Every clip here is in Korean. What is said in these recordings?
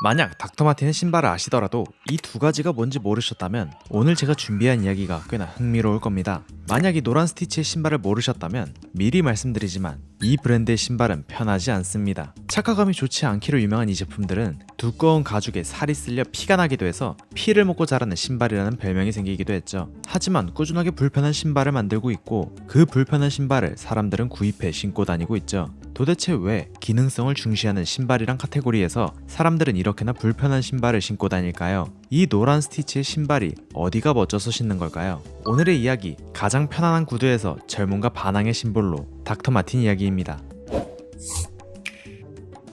만약 닥터마틴의 신발을 아시더라도 이 두 가지가 뭔지 모르셨다면 오늘 제가 준비한 이야기가 꽤나 흥미로울 겁니다. 만약 이 노란 스티치의 신발을 모르셨다면 미리 말씀드리지만 이 브랜드의 신발은 편하지 않습니다. 착화감이 좋지 않기로 유명한 이 제품들은 두꺼운 가죽에 살이 쓸려 피가 나기도 해서 피를 먹고 자라는 신발이라는 별명이 생기기도 했죠. 하지만 꾸준하게 불편한 신발을 만들고 있고 그 불편한 신발을 사람들은 구입해 신고 다니고 있죠. 도대체 왜 기능성을 중시하는 신발이란 카테고리에서 사람들은 이렇게나 불편한 신발을 신고 다닐까요? 이 노란 스티치의 신발이 어디가 멋져서 신는 걸까요? 오늘의 이야기, 가장 편안한 구두에서 젊음과 반항의 심볼로 닥터마틴 이야기입니다.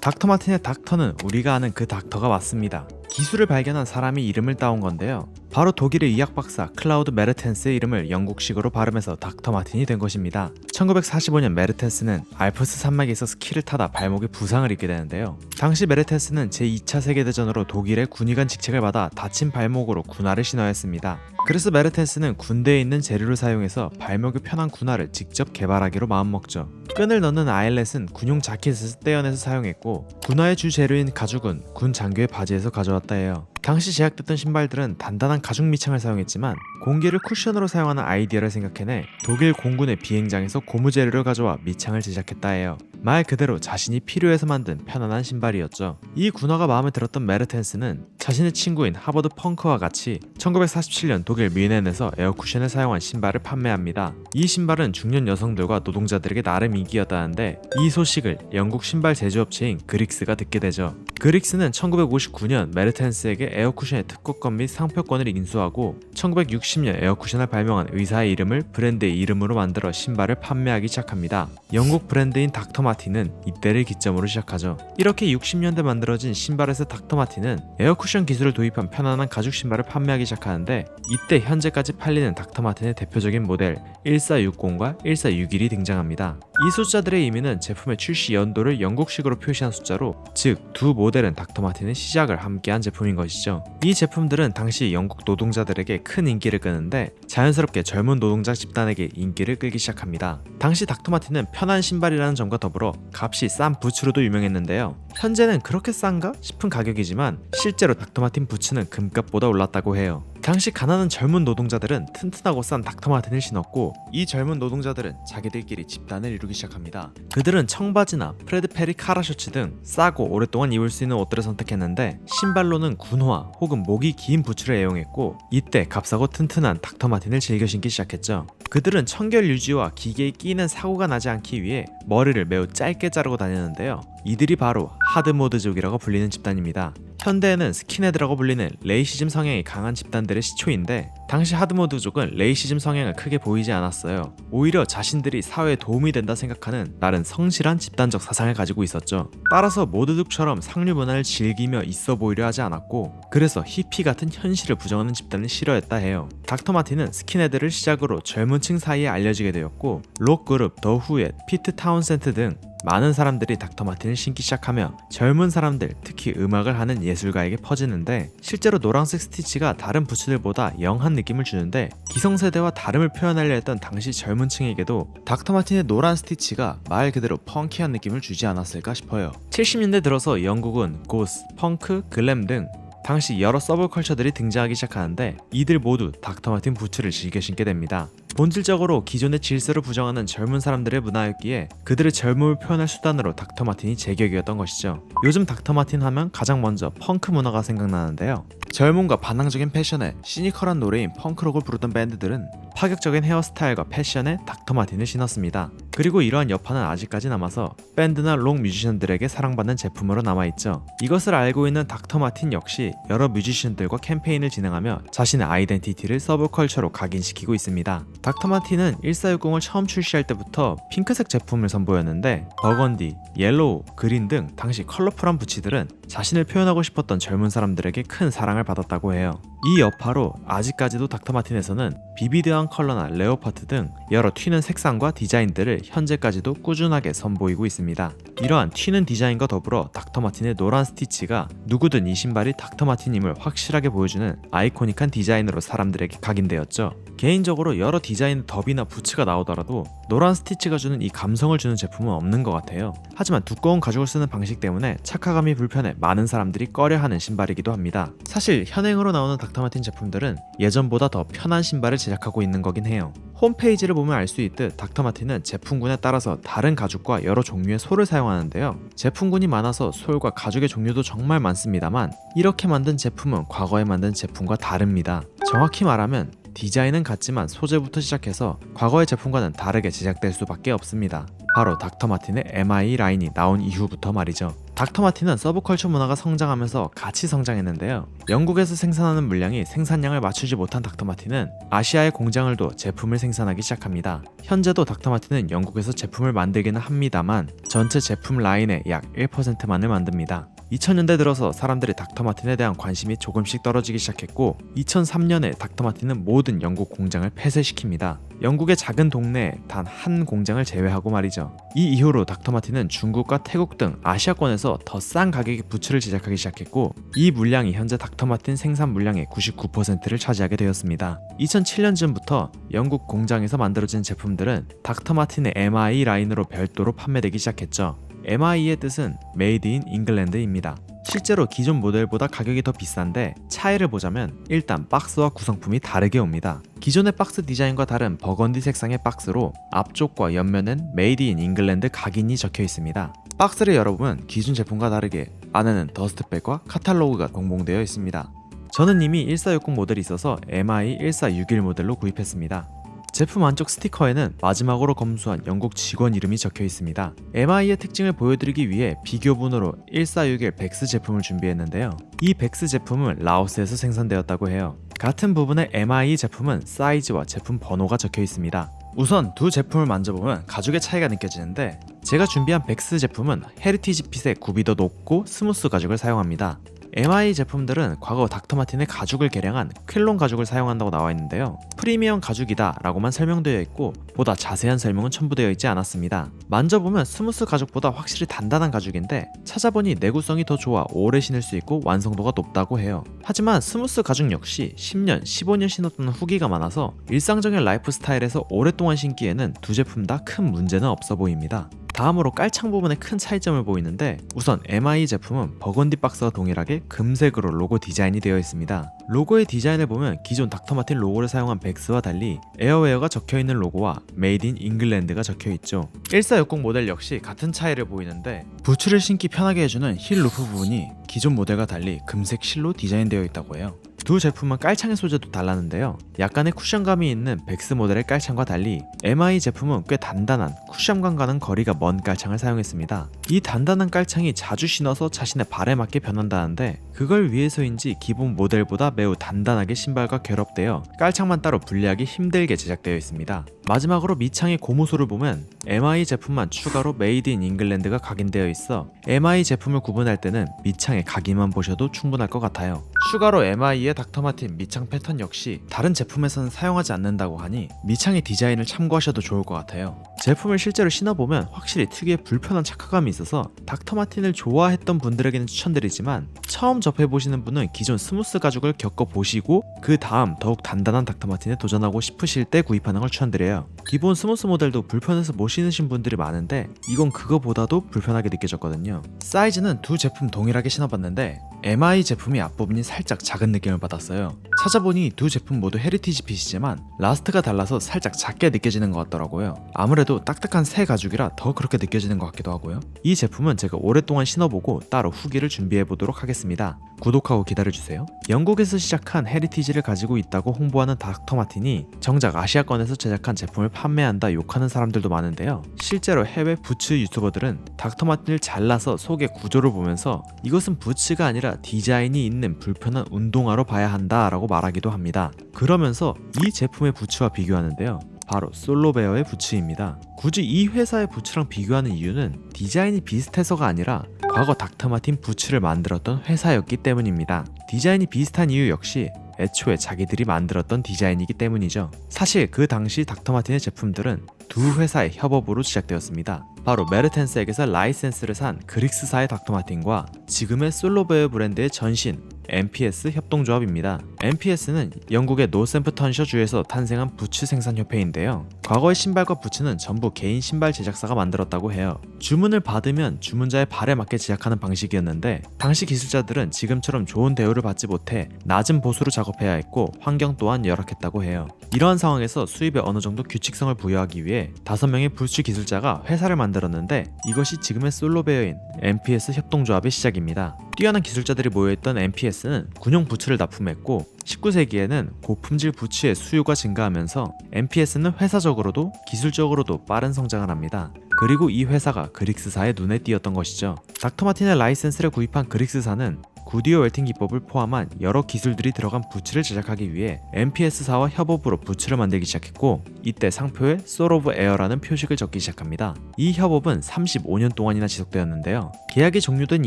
닥터마틴의 닥터는 우리가 아는 그 닥터가 맞습니다. 기술을 발견한 사람이 이름을 따온 건데요. 바로 독일의 의학 박사 클라우드 메르텐스의 이름을 영국식으로 발음해서 닥터마틴이 된 것입니다. 1945년 메르텐스는 알프스 산맥에서 스키를 타다 발목에 부상을 입게 되는데요. 당시 메르텐스는 제2차 세계대전으로 독일의 군의관 직책을 받아 다친 발목으로 군화를 신어야 했습니다. 그래서 메르텐스는 군대에 있는 재료를 사용해서 발목이 편한 군화를 직접 개발하기로 마음먹죠. 끈을 넣는 아일렛은 군용 자켓에서 떼어내서 사용했고 군화의 주 재료인 가죽은 군 장교의 바지에서 가져왔다 해요. 당시 제작됐던 신발들은 단단한 가죽 밑창을 사용했지만 공기를 쿠션으로 사용하는 아이디어를 생각해내 독일 공군의 비행장에서 고무 재료를 가져와 밑창을 제작했다 해요. 말 그대로 자신이 필요해서 만든 편안한 신발이었죠. 이 군화가 마음에 들었던 메르텐스는 자신의 친구인 하버드 펑크와 같이 1947년 독일 뮌헨에서 에어쿠션을 사용한 신발을 판매합니다. 이 신발은 중년 여성들과 노동자들에게 나름 인기였다는데 이 소식을 영국 신발 제조업체인 그릭스가 듣게 되죠. 그릭스는 1959년 메르텐스에게 에어쿠션의 특허권 및 상표권을 인수하고 1960년 에어쿠션을 발명한 의사의 이름을 브랜드의 이름으로 만들어 신발을 판매하기 시작합니다. 영국 브랜드인 닥터마틴은 이때를 기점으로 시작하죠. 이렇게 60년대 만들어진 신발에서 닥터마틴은 에어쿠션 기술을 도입한 편안한 가죽 신발을 판매하기 시작하는데 이때 현재까지 팔리는 닥터마틴의 대표적인 모델 1460과 1461이 등장합니다. 이 숫자들의 의미는 제품의 출시 연도를 영국식으로 표시한 숫자로 즉 두 모델은 닥터마틴의 시작을 함께한 제품인 것이죠. 이 제품들은 당시 영국 노동자들에게 큰 인기를 끄는데 자연스럽게 젊은 노동자 집단에게 인기를 끌기 시작합니다. 당시 닥터마틴은 편한 신발이라는 점과 더불어 값이 싼 부츠로도 유명했는데요. 현재는 그렇게 싼가 싶은 가격이지만 실제로 닥터마틴 부츠는 금값보다 올랐다고 해요. 당시 가난한 젊은 노동자들은 튼튼하고 싼 닥터마틴을 신었고 이 젊은 노동자들은 자기들끼리 집단을 이루기 시작합니다. 그들은 청바지나 프레드 페리 카라 셔츠 등 싸고 오랫동안 입을 수 있는 옷들을 선택했는데 신발로는 군화 혹은 목이 긴 부츠를 애용했고 이때 값싸고 튼튼한 닥터마틴을 즐겨 신기 시작했죠. 그들은 청결 유지와 기계에 끼는 사고가 나지 않기 위해 머리를 매우 짧게 자르고 다녔는데요. 이들이 바로 하드모드족이라고 불리는 집단입니다. 현대에는 스킨헤드라고 불리는 레이시즘 성향이 강한 집단들의 시초인데 당시 하드모드족은 레이시즘 성향을 크게 보이지 않았어요. 오히려 자신들이 사회에 도움이 된다 생각하는 나름 성실한 집단적 사상을 가지고 있었죠. 따라서 모드족처럼 상류 문화를 즐기며 있어 보이려 하지 않았고 그래서 히피 같은 현실을 부정하는 집단을 싫어했다 해요. 닥터마틴은 스킨헤드를 시작으로 젊은 층 사이에 알려지게 되었고 록 그룹 더 후엣, 피트 타운센트 등 많은 사람들이 닥터마틴을 신기 시작하며 젊은 사람들, 특히 음악을 하는 예술가에게 퍼지는데 실제로 노란색 스티치가 다른 부츠들보다 영한 느낌을 주는데 기성세대와 다름을 표현하려 했던 당시 젊은 층에게도 닥터마틴의 노란 스티치가 말 그대로 펑키한 느낌을 주지 않았을까 싶어요. 70년대 들어서 영국은 고스, 펑크, 글램 등 당시 여러 서브컬처들이 등장하기 시작하는데 이들 모두 닥터마틴 부츠를 즐겨 신게 됩니다. 본질적으로 기존의 질서를 부정하는 젊은 사람들의 문화였기에 그들의 젊음을 표현할 수단으로 닥터마틴이 제격이었던 것이죠. 요즘 닥터마틴 하면 가장 먼저 펑크 문화가 생각나는데요. 젊음과 반항적인 패션에 시니컬한 노래인 펑크록을 부르던 밴드들은 파격적인 헤어스타일과 패션에 닥터마틴을 신었습니다. 그리고 이러한 여파는 아직까지 남아서 밴드나 록 뮤지션들에게 사랑받는 제품으로 남아있죠. 이것을 알고 있는 닥터마틴 역시 여러 뮤지션들과 캠페인을 진행하며 자신의 아이덴티티를 서브컬처로 각인시키고 있습니다. 닥터마틴은 1460을 처음 출시할 때부터 핑크색 제품을 선보였는데 버건디, 옐로우, 그린 등 당시 컬러풀한 부츠들은 자신을 표현하고 싶었던 젊은 사람들에게 큰 사랑을 받았다고 해요. 이 여파로 아직까지도 닥터마틴에서는 비비드한 컬러나 레오파트 등 여러 튀는 색상과 디자인들을 현재까지도 꾸준하게 선보이고 있습니다. 이러한 튀는 디자인과 더불어 닥터마틴의 노란 스티치가 누구든 이 신발이 닥터마틴임을 확실하게 보여주는 아이코닉한 디자인으로 사람들에게 각인되었죠. 개인적으로 여러 디자인의 덥이나 부츠가 나오더라도 노란 스티치가 주는 이 감성을 주는 제품은 없는 것 같아요. 하지만 두꺼운 가죽을 쓰는 방식 때문에 착화감이 불편해 많은 사람들이 꺼려하는 신발이기도 합니다. 사실 현행으로 나오는 닥터마틴 제품들은 예전보다 더 편한 신발을 제작하고 있는 거긴 해요. 홈페이지를 보면 알 수 있듯 닥터마틴은 제품군에 따라서 다른 가죽과 여러 종류의 솔을 사용하는데요. 제품군이 많아서 솔과 가죽의 종류도 정말 많습니다만 이렇게 만든 제품은 과거에 만든 제품과 다릅니다. 정확히 말하면 디자인은 같지만 소재부터 시작해서 과거의 제품과는 다르게 제작될 수밖에 없습니다. 바로 닥터마틴의 MI 라인이 나온 이후부터 말이죠. 닥터마틴은 서브컬처 문화가 성장하면서 같이 성장했는데요. 영국에서 생산하는 물량이 생산량을 맞추지 못한 닥터마틴은 아시아의 공장을 둬 제품을 생산하기 시작합니다. 현재도 닥터마틴은 영국에서 제품을 만들기는 합니다만 전체 제품 라인의 약 1%만을 만듭니다. 2000년대 들어서 사람들이 닥터마틴에 대한 관심이 조금씩 떨어지기 시작했고 2003년에 닥터마틴은 모든 영국 공장을 폐쇄시킵니다. 영국의 작은 동네에 단 한 공장을 제외하고 말이죠. 이 이후로 닥터마틴은 중국과 태국 등 아시아권에서 더 싼 가격의 부츠를 제작하기 시작했고 이 물량이 현재 닥터마틴 생산 물량의 99%를 차지하게 되었습니다. 2007년쯤부터 영국 공장에서 만들어진 제품들은 닥터마틴의 MI 라인으로 별도로 판매되기 시작했죠. MI의 뜻은 Made in England입니다. 실제로 기존 모델보다 가격이 더 비싼데 차이를 보자면 일단 박스와 구성품이 다르게 옵니다. 기존의 박스 디자인과 다른 버건디 색상의 박스로 앞쪽과 옆면엔 Made in England 각인이 적혀 있습니다. 박스를 열어보면 기존 제품과 다르게 안에는 더스트백과 카탈로그가 동봉되어 있습니다. 저는 이미 1460 모델이 있어서 MI 1461 모델로 구입했습니다. 제품 안쪽 스티커에는 마지막으로 검수한 영국 직원 이름이 적혀 있습니다. MI의 특징을 보여드리기 위해 비교분으로 1461 백스 제품을 준비했는데요. 이 백스 제품은 라오스에서 생산되었다고 해요. 같은 부분의 MI 제품은 사이즈와 제품 번호가 적혀 있습니다. 우선 두 제품을 만져보면 가죽의 차이가 느껴지는데 제가 준비한 백스 제품은 헤리티지 핏의 굽이 더 높고 스무스 가죽을 사용합니다. MI 제품들은 과거 닥터마틴의 가죽을 개량한 퀼론 가죽을 사용한다고 나와 있는데요. 프리미엄 가죽이다 라고만 설명되어 있고 보다 자세한 설명은 첨부되어 있지 않았습니다. 만져보면 스무스 가죽보다 확실히 단단한 가죽인데 찾아보니 내구성이 더 좋아 오래 신을 수 있고 완성도가 높다고 해요. 하지만 스무스 가죽 역시 10년, 15년 신었던 후기가 많아서 일상적인 라이프 스타일에서 오랫동안 신기에는 두 제품 다 큰 문제는 없어 보입니다. 다음으로 깔창 부분에 큰 차이점을 보이는데 우선 MI 제품은 버건디 박스와 동일하게 금색으로 로고 디자인이 되어 있습니다. 로고의 디자인을 보면 기존 닥터마틴 로고를 사용한 백스와 달리 에어웨어가 적혀있는 로고와 Made in England가 적혀있죠. 1460 모델 역시 같은 차이를 보이는데 부츠를 신기 편하게 해주는 힐 루프 부분이 기존 모델과 달리 금색 실로 디자인되어 있다고 해요. 두 제품은 깔창의 소재도 달랐는데요. 약간의 쿠션감이 있는 백스 모델의 깔창과 달리 MI 제품은 꽤 단단한 쿠션감과는 거리가 먼 깔창을 사용했습니다. 이 단단한 깔창이 자주 신어서 자신의 발에 맞게 변한다는데 그걸 위해서인지 기본 모델보다 매우 단단하게 신발과 결합되어 깔창만 따로 분리하기 힘들게 제작되어 있습니다. 마지막으로 밑창의 고무소를 보면 MI 제품만 추가로 Made in England가 각인되어 있어 MI 제품을 구분할 때는 밑창의 각인만 보셔도 충분할 것 같아요. 추가로 MI의 닥터마틴 밑창 패턴 역시 다른 제품에서는 사용하지 않는다고 하니 밑창의 디자인을 참고하셔도 좋을 것 같아요. 제품을 실제로 신어보면 확실히 특유의 불편한 착화감이 있어서 닥터마틴을 좋아했던 분들에게는 추천드리지만 처음 접해보시는 분은 기존 스무스 가죽을 겪어보시고 그 다음 더욱 단단한 닥터마틴에 도전하고 싶으실 때 구입하는 걸 추천드려요. 기본 스무스 모델도 불편해서 못 신으신 분들이 많은데 이건 그거보다도 불편하게 느껴졌거든요. 사이즈는 두 제품 동일하게 신어봤는데 MI 제품이 앞부분이 살짝 작은 느낌을 받았어요. 찾아보니 두 제품 모두 헤리티지 핏이지만 라스트가 달라서 살짝 작게 느껴지는 것 같더라고요. 아무래도 딱딱한 새 가죽이라 더 그렇게 느껴지는 것 같기도 하고요. 이 제품은 제가 오랫동안 신어보고 따로 후기를 준비해보도록 하겠습니다. 구독하고 기다려주세요. 영국에서 시작한 헤리티지를 가지고 있다고 홍보하는 닥터마틴이 정작 아시아권에서 제작한 제품을 판매한다 욕하는 사람들도 많은데요. 실제로 해외 부츠 유튜버들은 닥터마틴을 잘라서 속의 구조를 보면서 이것은 부츠가 아니라 디자인이 있는 불편한 운동화로 봐야 한다 라고 말하기도 합니다. 그러면서 이 제품의 부츠와 비교하는데요. 바로 솔로베어의 부츠입니다. 굳이 이 회사의 부츠랑 비교하는 이유는 디자인이 비슷해서가 아니라 과거 닥터마틴 부츠를 만들었던 회사였기 때문입니다. 디자인이 비슷한 이유 역시 애초에 자기들이 만들었던 디자인이기 때문이죠. 사실 그 당시 닥터마틴의 제품들은 두 회사의 협업으로 시작되었습니다. 바로 메르텐스에게서 라이센스를 산 그릭스사의 닥터마틴과 지금의 솔로베어 브랜드의 전신 MPS 협동조합입니다. MPS는 영국의 노샘프턴셔 주에서 탄생한 부츠 생산 협회인데요. 과거의 신발과 부츠는 전부 개인 신발 제작사가 만들었다고 해요. 주문을 받으면 주문자의 발에 맞게 제작하는 방식이었는데 당시 기술자들은 지금처럼 좋은 대우를 받지 못해 낮은 보수로 작업해야 했고 환경 또한 열악했다고 해요. 이러한 상황에서 수입에 어느 정도 규칙성을 부여하기 위해 5명의 부츠 기술자가 회사를 만들었는데 이것이 지금의 솔로베어인 MPS 협동조합의 시작입니다. 뛰어난 기술자들이 모여있던 MPS는 군용 부츠를 납품했고 19세기에는 고품질 부츠의 수요가 증가하면서 MPS는 회사적으로도 기술적으로도 빠른 성장을 합니다. 그리고 이 회사가 그릭스사의 눈에 띄었던 것이죠. 닥터마틴의 라이센스를 구입한 그릭스사는 구디오 웰팅 기법을 포함한 여러 기술들이 들어간 부츠를 제작하기 위해 MPS사와 협업으로 부츠를 만들기 시작했고 이때 상표에 Soul of Air라는 표식을 적기 시작합니다. 이 협업은 35년 동안이나 지속되었는데요. 계약이 종료된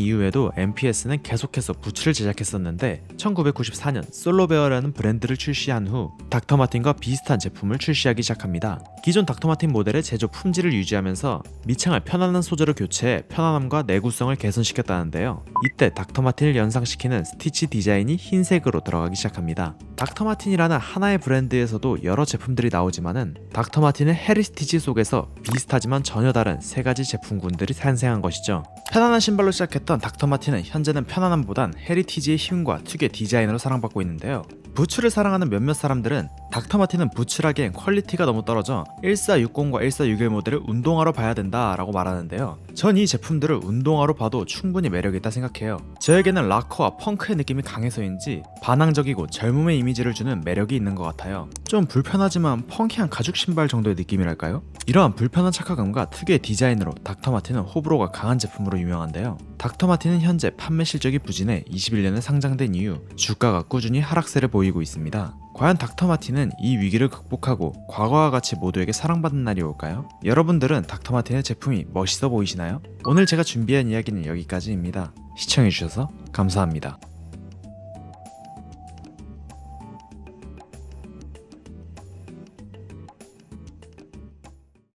이후에도 MPS는 계속해서 부츠를 제작했었는데 1994년 Soul of Air라는 브랜드를 출시한 후 닥터마틴과 비슷한 제품을 출시하기 시작합니다. 기존 닥터마틴 모델의 제조 품질을 유지하면서 밑창을 편안한 소재로 교체해 편안함과 내구성을 개선시켰다는데요. 이때 닥터마틴을 연상시키는 스티치 디자인이 흰색으로 들어가기 시작합니다. 닥터마틴이라는 하나의 브랜드에서도 여러 제품들이 나오지만은 닥터마틴의 헤리티지 속에서 비슷하지만 전혀 다른 세 가지 제품군들이 탄생한 것이죠. 편안한 신발로 시작했던 닥터마틴은 현재는 편안함보단 헤리티지의 힘과 특유의 디자인으로 사랑받고 있는데요. 부츠를 사랑하는 몇몇 사람들은 닥터마틴은 부츠라기엔 퀄리티가 너무 떨어져 1460과 1461 모델을 운동화로 봐야 된다 라고 말하는데요. 전 이 제품들을 운동화로 봐도 충분히 매력있다 생각해요. 저에게는 락커와 펑크의 느낌이 강해서인지 반항적이고 젊음의 이미지를 주는 매력이 있는 것 같아요. 좀 불편하지만 펑키한 가죽 신발 정도의 느낌이랄까요? 이러한 불편한 착화감과 특유의 디자인으로 닥터마틴은 호불호가 강한 제품으로 유명한데요. 닥터마틴은 현재 판매 실적이 부진해 21년에 상장된 이후 주가가 꾸준히 하락세를 보이고 있습니다. 과연 닥터마틴은 이 위기를 극복하고 과거와 같이 모두에게 사랑받는 날이 올까요? 여러분들은 닥터마틴의 제품이 멋있어 보이시나요? 오늘 제가 준비한 이야기는 여기까지입니다. 시청해주셔서 감사합니다.